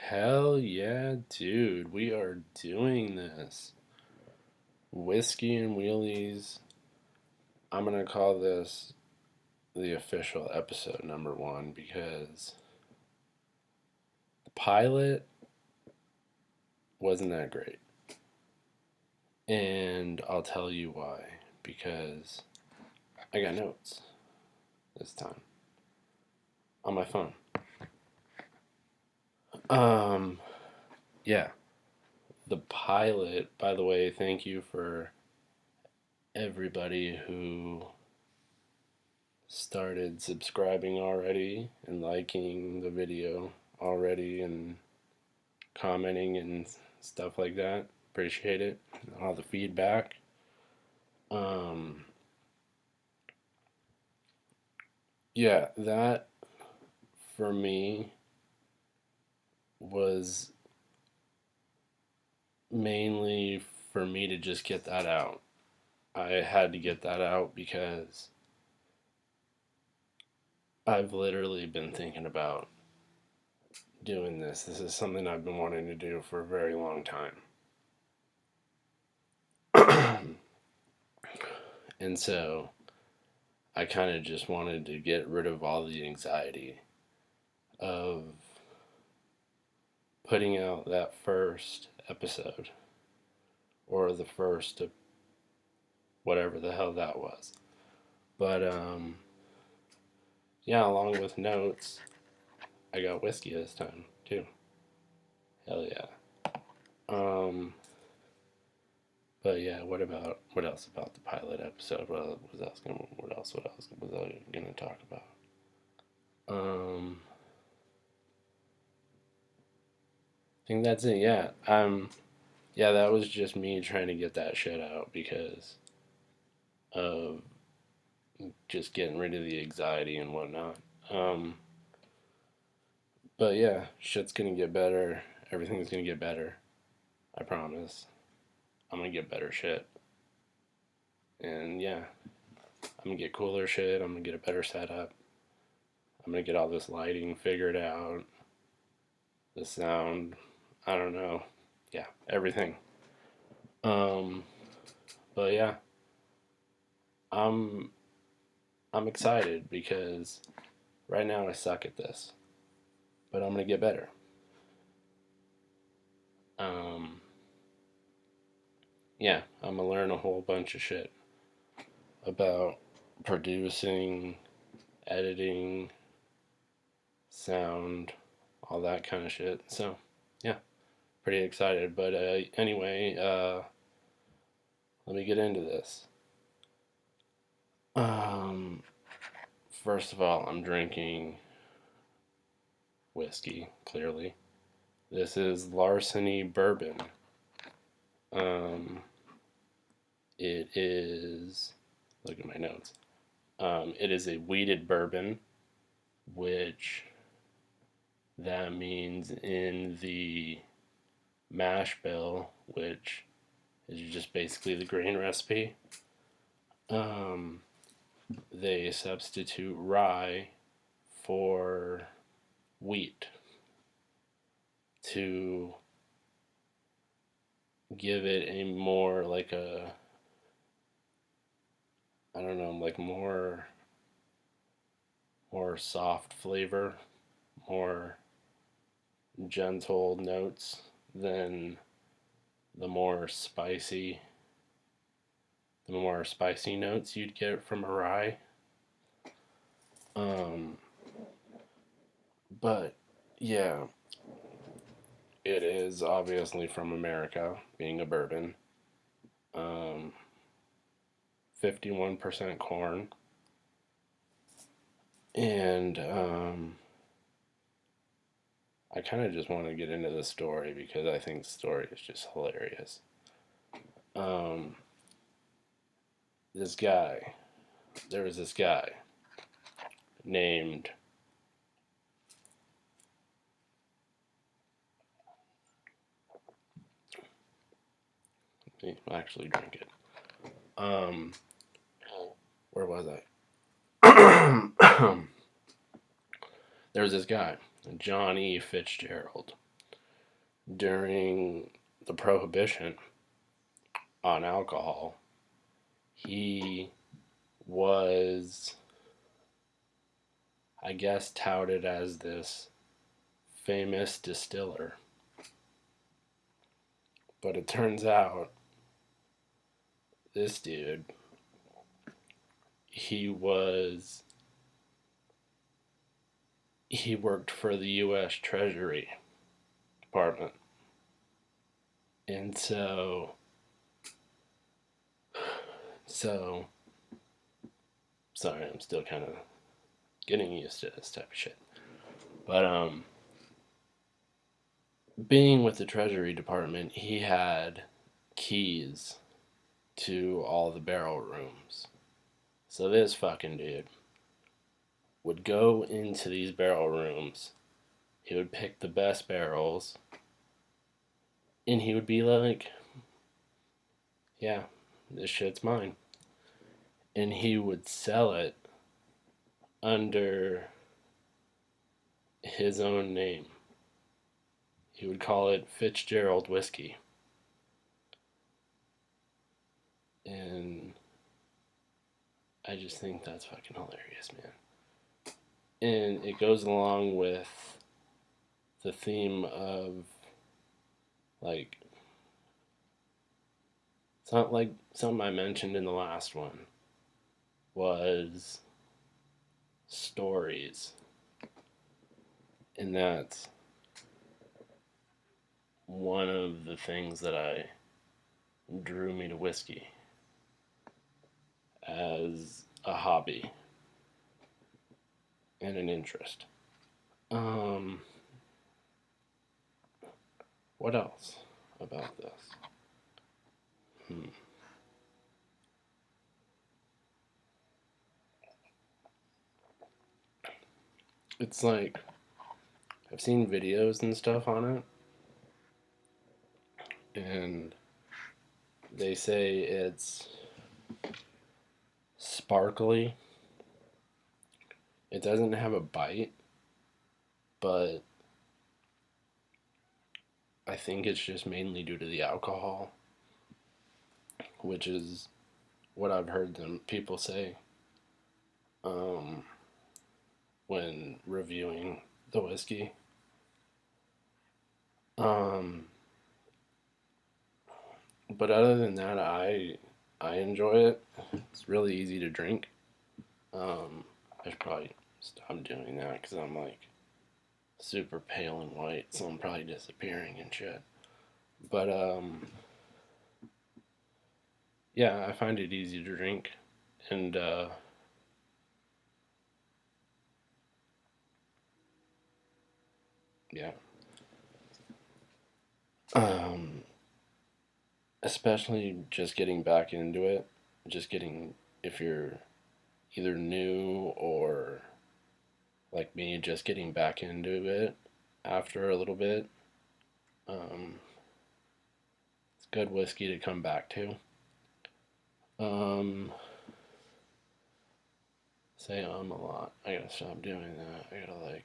Hell yeah, dude. We are doing this. Whiskey and Wheelies. I'm going to call this the official episode number one because the pilot wasn't that great. And I'll tell you why. Because I got notes this time on my phone. Um, yeah. The pilot, by the way, thank you for everybody who started subscribing already and liking the video already and commenting and stuff like that. Appreciate it. All the feedback. Um, yeah, that for me was mainly for me to just get that out. I had to get that out because I've literally been thinking about doing this. This is something I've been wanting to do for a very long time. And so I kind of just wanted to get rid of all the anxiety of putting out that first episode or the first whatever the hell that was. But yeah, along with notes, I got whiskey this time too. Hell yeah. Um, but yeah, what else about the pilot episode? What else was I gonna talk about? I think that's it. Yeah. Yeah, that was just me trying to get that shit out because of just getting rid of the anxiety and whatnot. Um, but yeah, shit's gonna get better. Everything's gonna get better. I promise. I'm gonna get better shit. And yeah, I'm gonna get cooler shit. I'm gonna get a better setup. I'm gonna get all this lighting figured out. The sound. I don't know. Yeah, everything. Um, but yeah, I'm I'm excited because right now I suck at this, but I'm gonna get better. Um, yeah, I'm gonna learn a whole bunch of shit about producing, editing, sound, all that kind of shit. So, yeah, pretty excited. But anyway, let me get into this. Um, First of all, I'm drinking whiskey, clearly. This is Larceny Bourbon. Um, it is, look at my notes. It is a wheated bourbon, which that means in the mash bill, which is just basically the grain recipe, um, they substitute rye for wheat to give it a more like a, I don't know, like more soft flavor, more gentle notes than the more spicy notes you'd get from a rye. Um, but yeah, it is obviously from America, being a bourbon. Um, 51% corn. And I kind of just want to get into the story because I think the story is just hilarious. Um, this guy, there was this guy named, let me actually drink it. Um, where was I? There was this guy, John E. Fitzgerald. during the prohibition on alcohol, he was, I guess, touted as this famous distiller. But it turns out this dude, he worked for the U.S. Treasury Department. And so, sorry, I'm still kind of getting used to this type of shit. But, being with the Treasury Department, he had keys to all the barrel rooms. So this fucking dude would go into these barrel rooms. He would pick the best barrels. And he would be like, yeah, this shit's mine. And he would sell it under his own name. He would call it Fitzgerald Whiskey. And I just think that's fucking hilarious, man. And it goes along with the theme of, like, it's not like something I mentioned in the last one was stories. And that's one of the things that drew me to whiskey as a hobby and an interest. What else about this? It's like, I've seen videos and stuff on it, and they say it's sparkly. It doesn't have a bite, but I think it's just mainly due to the alcohol, which is what I've heard people say when reviewing the whiskey. But other than that, I enjoy it. It's really easy to drink. I should probably stop doing that because I'm like super pale and white, so I'm probably disappearing and shit. But yeah, I find it easy to drink, and yeah, um, especially just getting back into it, just getting if you're either new or like me, just getting back into it after a little bit. Um, it's good whiskey to come back to. Um, say a lot. I gotta stop doing that. I gotta like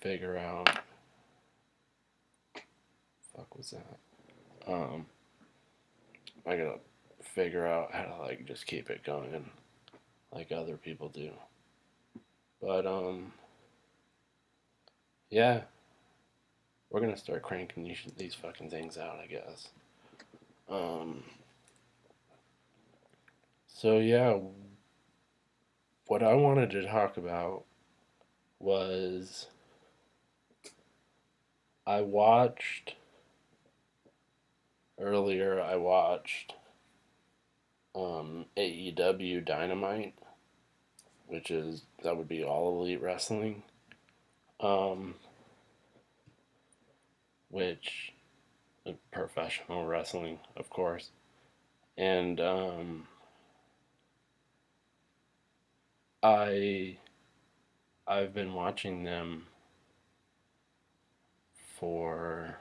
figure out. Fuck was that? I gotta figure out how to like just keep it going, like other people do. But yeah, we're gonna start cranking these fucking things out, I guess. Um, so yeah, what I wanted to talk about was I watched earlier. I watched AEW Dynamite, which is that would be All Elite Wrestling, um, which professional wrestling, of course, and I I've been watching them for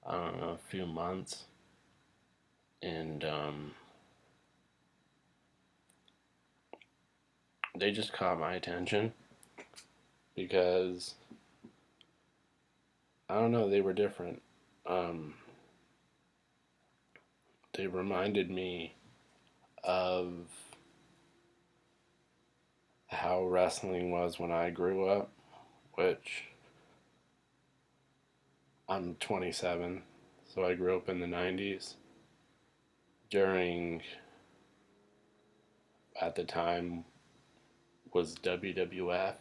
I don't know a few months, and they just caught my attention because I don't know, they were different. Um, they reminded me of how wrestling was when I grew up, which I'm 27, so I grew up in the 90s during, at the time, was WWF,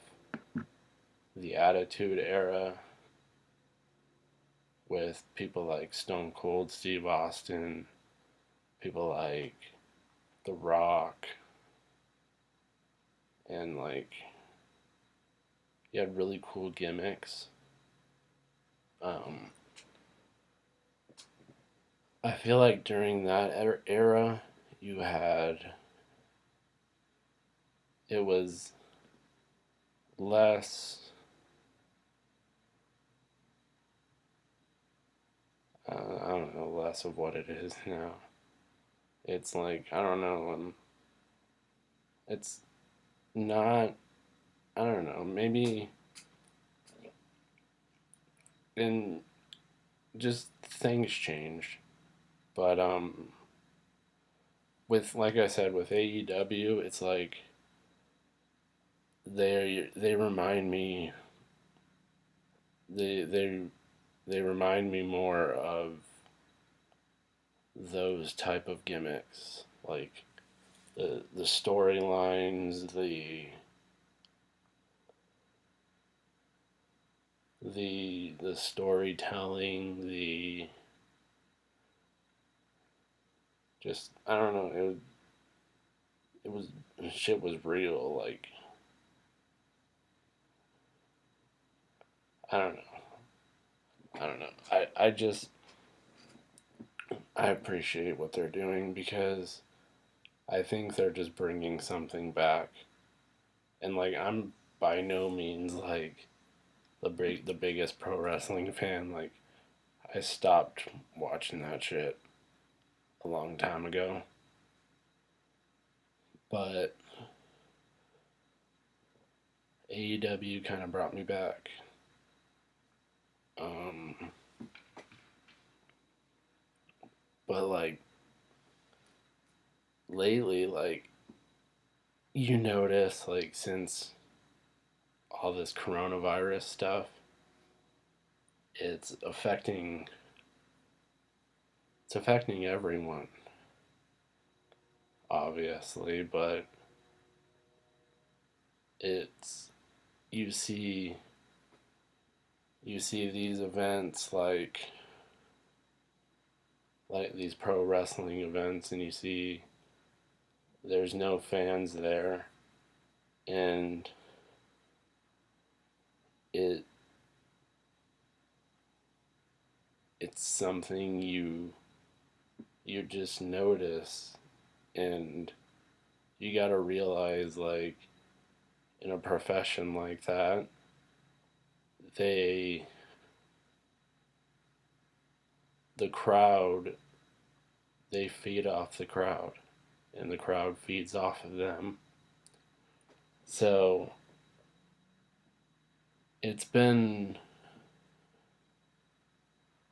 the Attitude Era, with people like Stone Cold Steve Austin, people like The Rock, and like, you had really cool gimmicks. Um, I feel like during that era, you had, it was less, I don't know, less of what it is now. It's like, I don't know, it's not, I don't know, maybe in just things changed. But with, like I said, with AEW, it's like they remind me, they they they remind me more of those type of gimmicks, like the storylines, the storytelling, the just, I don't know, it was, shit was real. Like, I don't know, I don't know. I just, I appreciate what they're doing because I think they're just bringing something back. And like, I'm by no means like the biggest pro wrestling fan. Like, I stopped watching that shit a long time ago. But AEW kind of brought me back. Um, but like lately, like, you notice, like, since all this coronavirus stuff, it's affecting it's affecting everyone, obviously, but it's, you see you see these events, like these pro wrestling events, and you see there's no fans there, and it it's something you just notice, and you got to realize, like, in a profession like that, they the crowd, they feed off the crowd, and the crowd feeds off of them. So it's been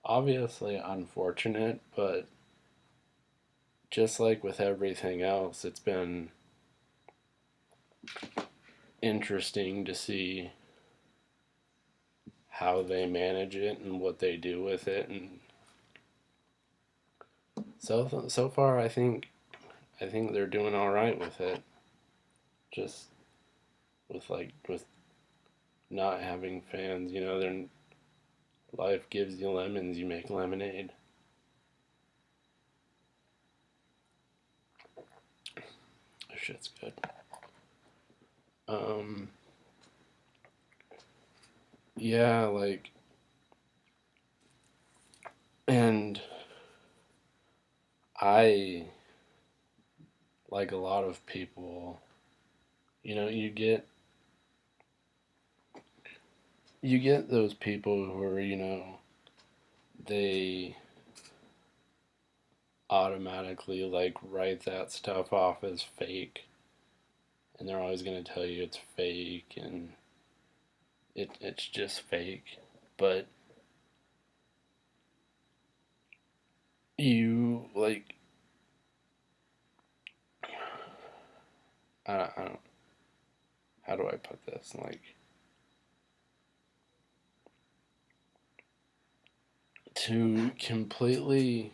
obviously unfortunate, but just like with everything else, it's been interesting to see how they manage it and what they do with it. And so far, I think they're doing all right with it. Just with not having fans, their life gives you lemons, you make lemonade. This shit's good. Um, yeah, like, and I, like a lot of people, you get those people who are, they automatically like write that stuff off as fake, and they're always going to tell you it's fake, and it's just fake. But you like I don't, how do I put this? Like, to completely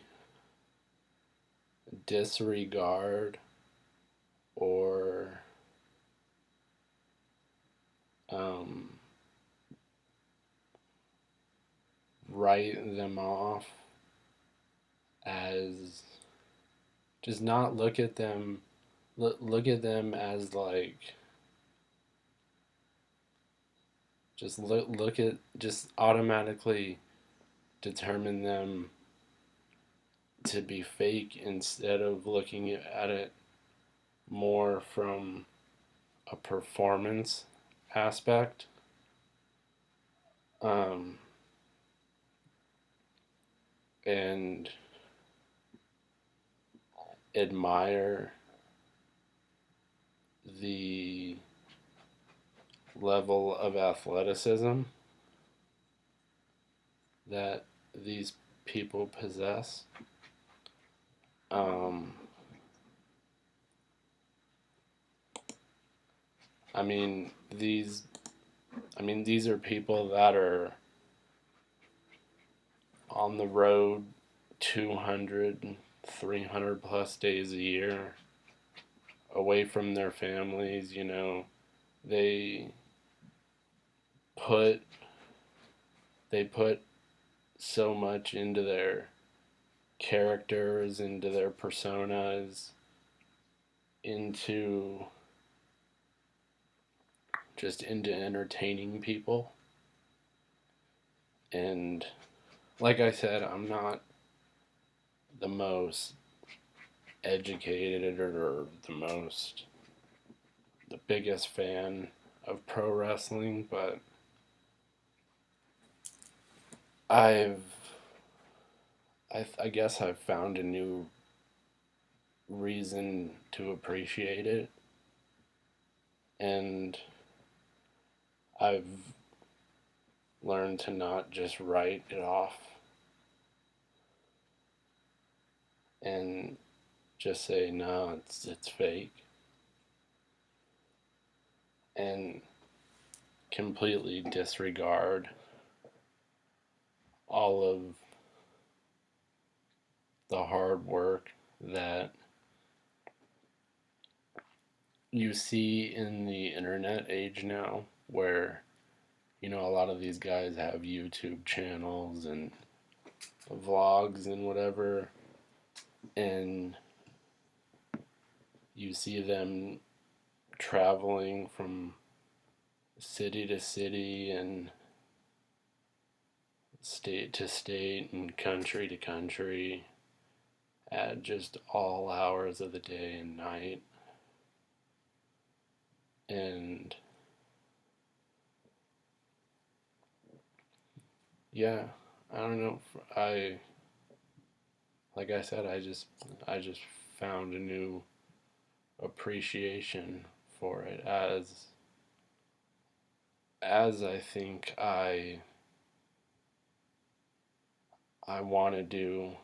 disregard or um, write them off as, just not look at them, look at them as like, just look at, just automatically determine them to be fake instead of looking at it more from a performance aspect. Um, and admire the level of athleticism that these people possess. Um, I mean these. I mean these are people that are on the road 200, 300 plus days a year, away from their families. You know, they put they put so much into their characters, into their personas, into just into entertaining people. And like I said, I'm not the most educated or the biggest fan of pro wrestling, but I've I guess I've found a new reason to appreciate it, and I've learned to not just write it off and just say no, it's fake, and completely disregard all of the hard work that you see in the internet age now, where you know a lot of these guys have YouTube channels and vlogs and whatever, and you see them traveling from city to city and state to state and country to country at just all hours of the day and night. And yeah, I don't know. I like I said, I just found a new appreciation for it as I think I want to do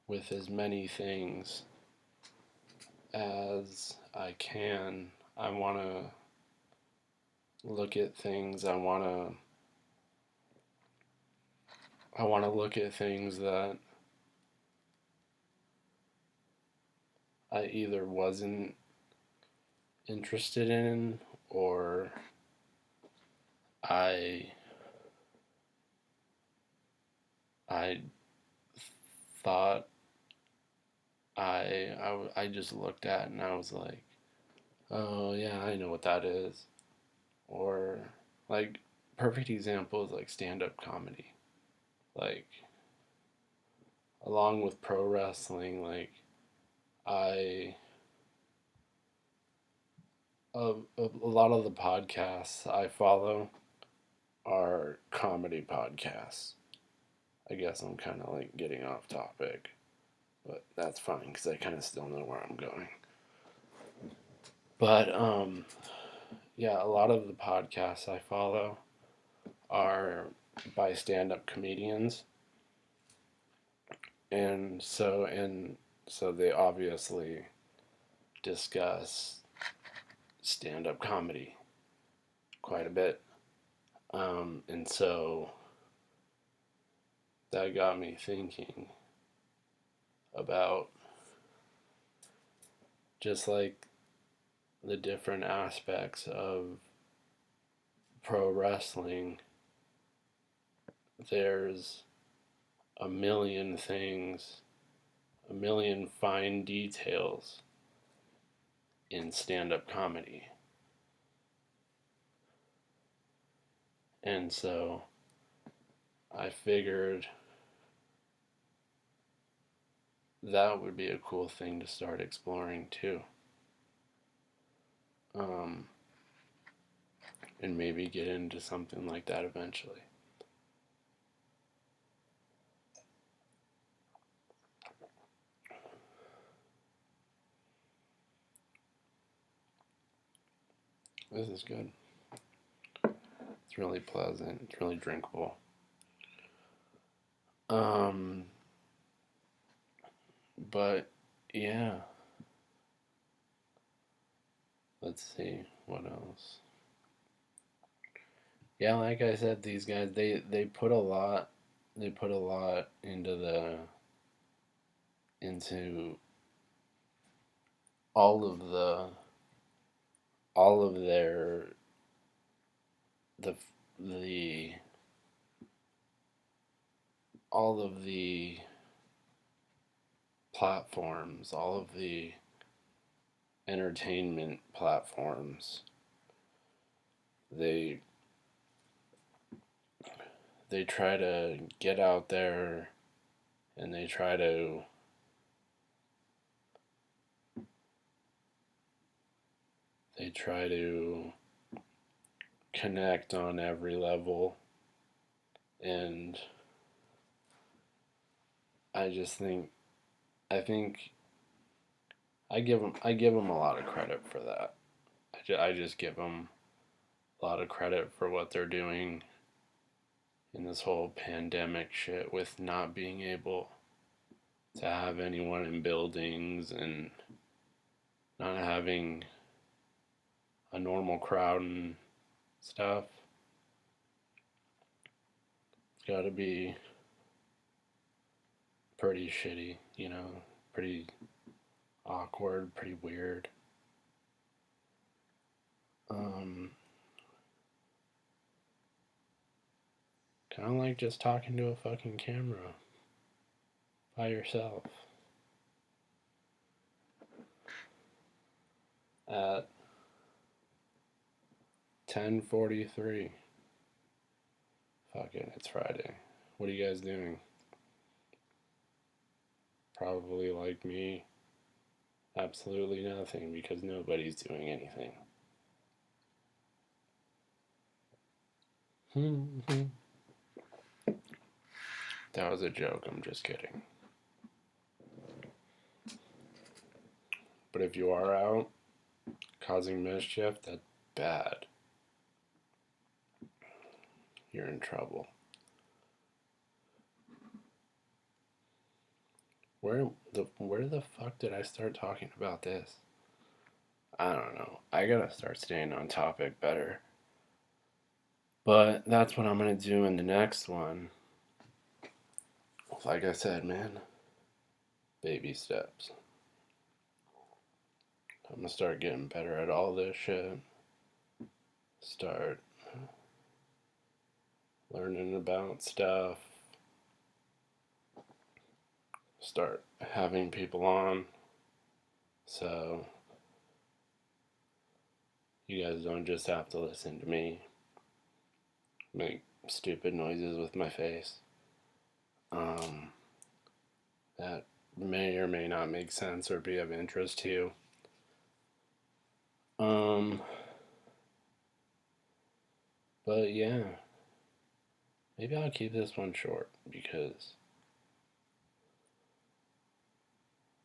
with as many things as I can. I want to look at things. I want to look at things that I either wasn't interested in, or I I thought I just looked at and I was like, "Oh yeah, I know what that is." Or like, perfect example is like stand-up comedy. Like, along with pro wrestling, like, I a lot of the podcasts I follow are comedy podcasts. I guess I'm kind of like getting off topic, but that's fine because I kind of still know where I'm going. But yeah, a lot of the podcasts I follow are by stand-up comedians, And so they obviously discuss stand-up comedy quite a bit. And so that got me thinking about just like the different aspects of pro wrestling. There's a million things, a million fine details in stand up comedy. And so I figured that would be a cool thing to start exploring too. Um, and maybe get into something like that eventually. This is good. It's really pleasant. It's really drinkable. Um, but yeah, let's see what else. Yeah, like I said, these guys they put a lot into the into all of the all of their the the all of the platforms, all of the entertainment platforms. They they try to get out there and they try to connect on every level, and I just think I think I give them a lot of credit for that. I just give them a lot of credit for what they're doing in this whole pandemic shit with not being able to have anyone in buildings and not having a normal crowd and stuff. It's got to be pretty shitty, pretty awkward, pretty weird. Um, kind of like just talking to a fucking camera by yourself at 10:43. Fuck it, it's Friday. What are you guys doing? Probably like me, absolutely nothing because nobody's doing anything. That was a joke, I'm just kidding. But if you are out causing mischief, that's bad. You're in trouble. Where the fuck did I start talking about this? I don't know. I gotta start staying on topic better. But that's what I'm gonna do in the next one. Like I said, man, baby steps. I'm gonna start getting better at all this shit. Start learning about stuff. Start having people on. So you guys don't just have to listen to me make stupid noises with my face. Um, that may or may not make sense or be of interest to you. Um, but yeah, maybe I'll keep this one short because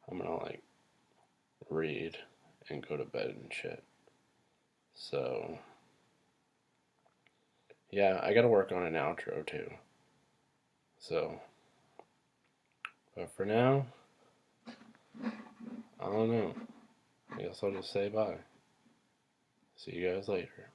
I'm gonna like read and go to bed and shit. So yeah, I gotta work on an outro too. So But for now, I don't know. I guess I'll just say bye. See you guys later.